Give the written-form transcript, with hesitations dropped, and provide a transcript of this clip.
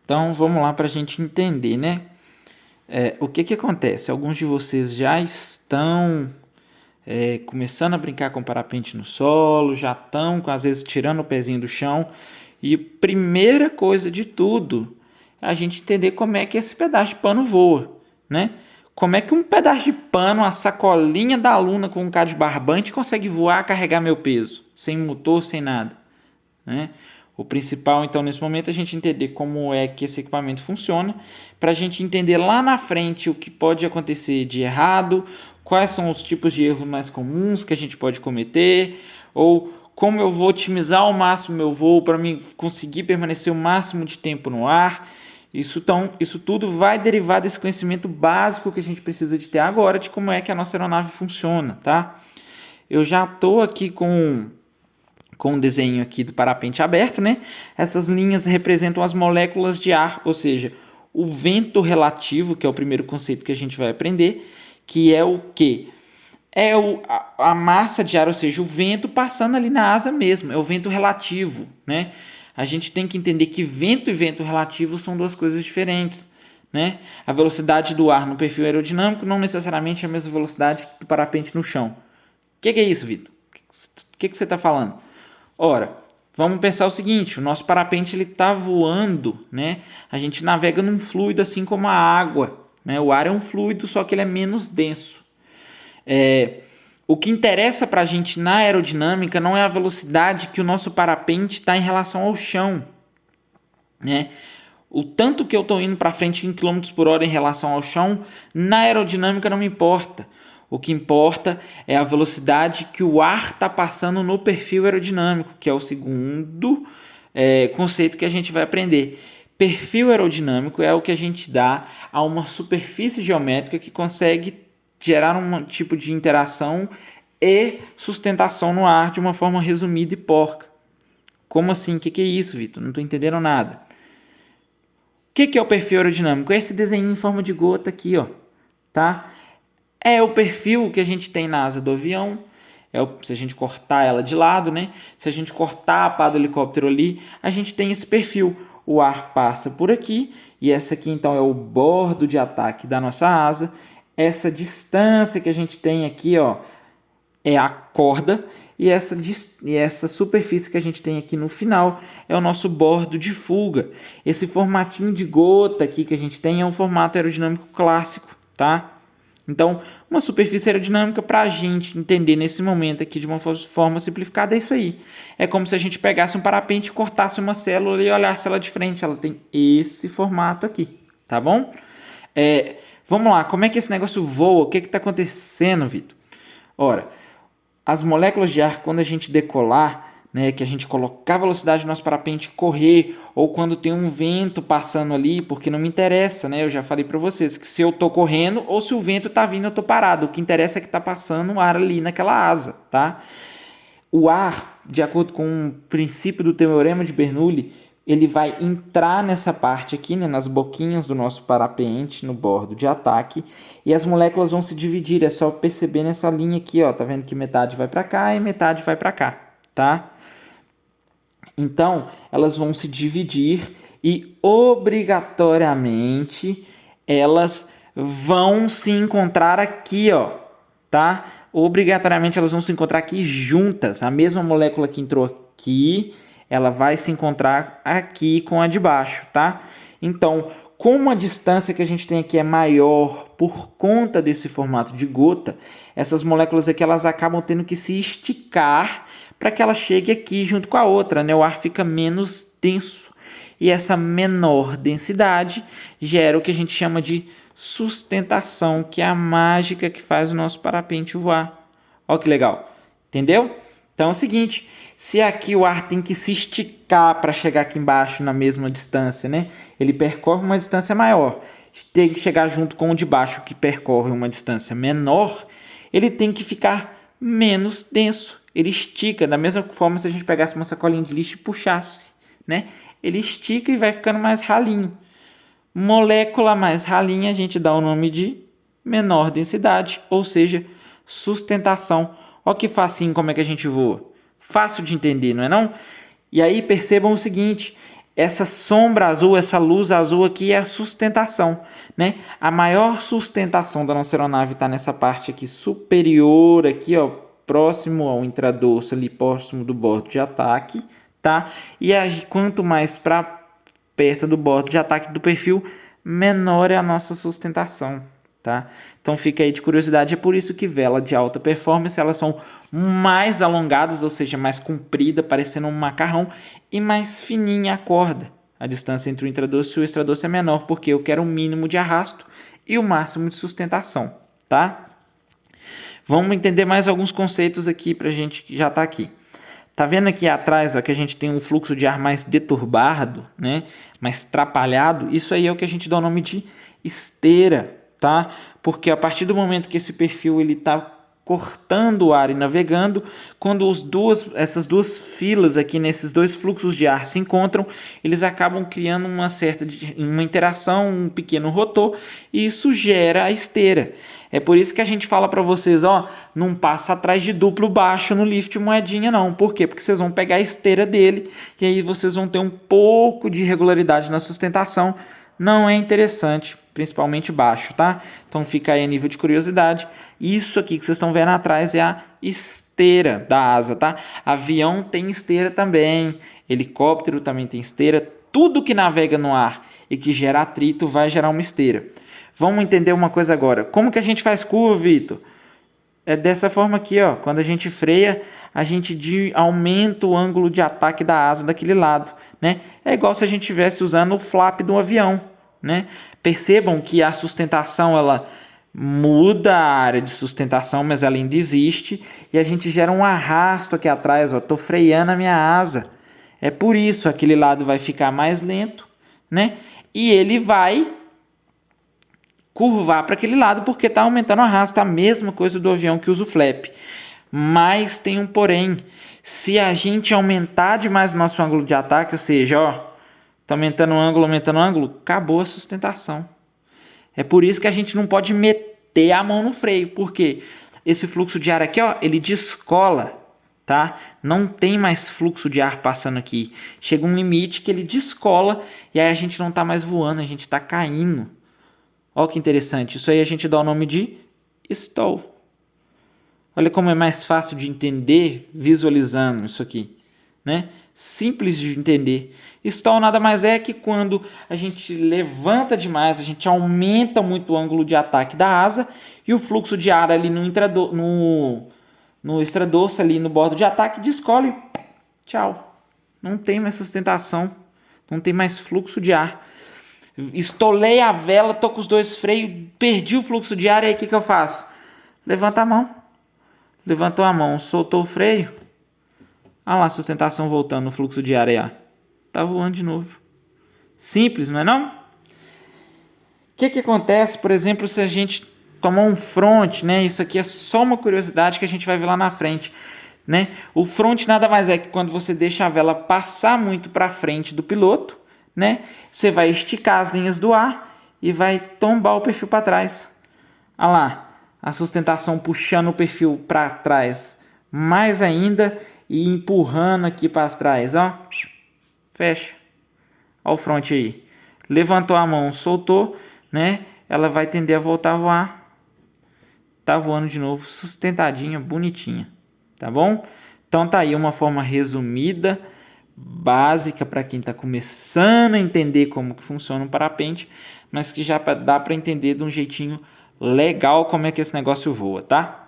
Então vamos lá para a gente entender, né? O que que acontece? Alguns de vocês já estão começando a brincar com parapente no solo, já estão, às vezes, tirando o pezinho do chão. E primeira coisa de tudo é a gente entender como é que esse pedaço de pano voa, né? Como é que um pedaço de pano, a sacolinha da aluna com um cara de barbante consegue voar, carregar meu peso, sem motor, sem nada, né? O principal, então, nesse momento, é a gente entender como é que esse equipamento funciona, para a gente entender lá na frente o que pode acontecer de errado, quais são os tipos de erros mais comuns que a gente pode cometer, ou como eu vou otimizar ao máximo meu voo para mim conseguir permanecer o máximo de tempo no ar. Isso tudo vai derivar desse conhecimento básico que a gente precisa de ter agora de como é que a nossa aeronave funciona, tá? Eu já estou aqui com o desenho aqui do parapente aberto, né? Essas linhas representam as moléculas de ar, ou seja, o vento relativo, que é o primeiro conceito que a gente vai aprender, que é o quê? A massa de ar, ou seja, o vento passando ali na asa mesmo, é o vento relativo, né? A gente tem que entender que vento e vento relativo são duas coisas diferentes, né? A velocidade do ar no perfil aerodinâmico não necessariamente é a mesma velocidade do parapente no chão. O que é isso, Vitor? O que você está falando? Ora, vamos pensar o seguinte: o nosso parapente ele está voando, né? A gente navega num fluido assim como a água, né? O ar é um fluido, só que ele é menos denso. O que interessa para a gente na aerodinâmica não é a velocidade que o nosso parapente está em relação ao chão, né? O tanto que eu estou indo para frente em quilômetros por hora em relação ao chão, na aerodinâmica não me importa. O que importa é a velocidade que o ar está passando no perfil aerodinâmico, que é o segundo conceito que a gente vai aprender. Perfil aerodinâmico é o que a gente dá a uma superfície geométrica que consegue gerar um tipo de interação e sustentação no ar de uma forma resumida e porca. Como assim? O que é isso, Vitor? Não estou entendendo nada. O que é o perfil aerodinâmico? É esse desenho em forma de gota aqui, ó, tá? É o perfil que a gente tem na asa do avião. Se a gente cortar ela de lado, né? Se a gente cortar a pá do helicóptero ali, a gente tem esse perfil. O ar passa por aqui e essa aqui então é o bordo de ataque da nossa asa. Essa distância que a gente tem aqui, ó, é a corda e essa superfície que a gente tem aqui no final é o nosso bordo de fuga. Esse formatinho de gota aqui que a gente tem é um formato aerodinâmico clássico, tá? Então, uma superfície aerodinâmica para a gente entender nesse momento aqui de uma forma simplificada é isso aí. É como se a gente pegasse um parapente, cortasse uma célula e olhasse ela de frente. Ela tem esse formato aqui, tá bom? Vamos lá, como é que esse negócio voa? O que está acontecendo, Vitor? Ora, as moléculas de ar, quando a gente decolar, né, que a gente colocar a velocidade do nosso parapente correr, ou quando tem um vento passando ali, porque não me interessa, né? Eu já falei para vocês que se eu tô correndo ou se o vento tá vindo, eu tô parado. O que interessa é que tá passando o ar ali naquela asa, tá? O ar, de acordo com o princípio do teorema de Bernoulli, ele vai entrar nessa parte aqui, né, nas boquinhas do nosso parapente, no bordo de ataque, e as moléculas vão se dividir. É só perceber nessa linha aqui, ó, tá vendo que metade vai para cá e metade vai para cá, tá? Então, elas vão se dividir e obrigatoriamente elas vão se encontrar aqui, ó, tá? Obrigatoriamente elas vão se encontrar aqui juntas. A mesma molécula que entrou aqui, ela vai se encontrar aqui com a de baixo, tá? Então, como a distância que a gente tem aqui é maior por conta desse formato de gota, essas moléculas aqui elas acabam tendo que se esticar para que ela chegue aqui junto com a outra, né? O ar fica menos denso. E essa menor densidade gera o que a gente chama de sustentação, que é a mágica que faz o nosso parapente voar. Olha que legal. Entendeu? Então é o seguinte, se aqui o ar tem que se esticar para chegar aqui embaixo na mesma distância, né? Ele percorre uma distância maior. Tem que chegar junto com o de baixo que percorre uma distância menor, ele tem que ficar menos denso. Ele estica, da mesma forma se a gente pegasse uma sacolinha de lixo e puxasse, né? Ele estica e vai ficando mais ralinho. Molécula mais ralinha a gente dá o nome de menor densidade, ou seja, sustentação. Olha que facinho como é que a gente voa. Fácil de entender, não é não? E aí percebam o seguinte, Essa sombra azul, essa luz azul aqui é a sustentação, né? A maior sustentação da nossa aeronave está nessa parte aqui superior, aqui, ó, próximo ao intradorso, ali próximo do bordo de ataque, tá? E quanto mais para perto do bordo de ataque do perfil, menor é a nossa sustentação, tá? Então fica aí de curiosidade, é por isso que vela de alta performance, elas são mais alongadas, ou seja, mais comprida, parecendo um macarrão, e mais fininha a corda. A distância entre o intradorso e o extradorso é menor, porque eu quero o mínimo de arrasto e o máximo de sustentação, tá? Vamos entender mais alguns conceitos aqui para a gente que já está aqui. Tá vendo aqui atrás, ó, que a gente tem um fluxo de ar mais deturbado, né? Mais trapalhado? Isso aí é o que a gente dá o nome de esteira, tá? Porque a partir do momento que esse perfil ele está cortando o ar e navegando, quando essas duas filas aqui, nesses dois fluxos de ar se encontram, eles acabam criando uma interação, um pequeno rotor, e isso gera a esteira. É por isso que a gente fala para vocês, ó, não passa atrás de duplo baixo no lift moedinha não. Por quê? Porque vocês vão pegar a esteira dele e aí vocês vão ter um pouco de irregularidade na sustentação. Não é interessante, principalmente baixo, tá? Então fica aí a nível de curiosidade. Isso aqui que vocês estão vendo atrás é a esteira da asa, tá? Avião tem esteira também, helicóptero também tem esteira. Tudo que navega no ar e que gera atrito vai gerar uma esteira. Vamos entender uma coisa agora. Como que a gente faz curva, Vitor? É dessa forma aqui, ó. Quando a gente freia, a gente aumenta o ângulo de ataque da asa daquele lado, né? É igual se a gente estivesse usando o flap do avião, né? Percebam que a sustentação, ela muda a área de sustentação, mas ela ainda existe. E a gente gera um arrasto aqui atrás, ó. Tô freando a minha asa. É por isso, aquele lado vai ficar mais lento, né? E ele vai curvar para aquele lado porque está aumentando o arrasto, a mesma coisa do avião que usa o flap. Mas tem um porém, se a gente aumentar demais o nosso ângulo de ataque, ou seja, ó, tá aumentando o ângulo, acabou a sustentação. É por isso que a gente não pode meter a mão no freio, porque esse fluxo de ar aqui, ó, ele descola, tá? Não tem mais fluxo de ar passando aqui. Chega um limite que ele descola e aí a gente não tá mais voando, a gente tá caindo. Olha que interessante, isso aí a gente dá o nome de stall. Olha como é mais fácil de entender visualizando isso aqui, né? Simples de entender. Stall nada mais é que quando a gente levanta demais, a gente aumenta muito o ângulo de ataque da asa e o fluxo de ar ali no extradorso, ali no bordo de ataque, descola e tchau. Não tem mais sustentação, não tem mais fluxo de ar. Estolei a vela, tô com os dois freios, perdi o fluxo de ar, e aí o que eu faço? Levanta a mão. Levantou a mão, soltou o freio. Olha lá a sustentação voltando no fluxo de ar aí, ó. Tá voando de novo. Simples, não é não? O que acontece, por exemplo, se a gente tomar um front, né? Isso aqui é só uma curiosidade que a gente vai ver lá na frente, né? O front nada mais é que quando você deixa a vela passar muito para frente do piloto, né? Você vai esticar as linhas do ar e vai tombar o perfil para trás. Olha lá, a sustentação puxando o perfil para trás mais ainda e empurrando aqui para trás, ó. Fecha. Olha o front aí. Levantou a mão, soltou, né? Ela vai tender a voltar a voar. Tá voando de novo, sustentadinha, bonitinha, tá bom? Então tá aí uma forma resumida, básica para quem está começando a entender como que funciona um parapente, mas que já dá para entender de um jeitinho legal como é que esse negócio voa, tá?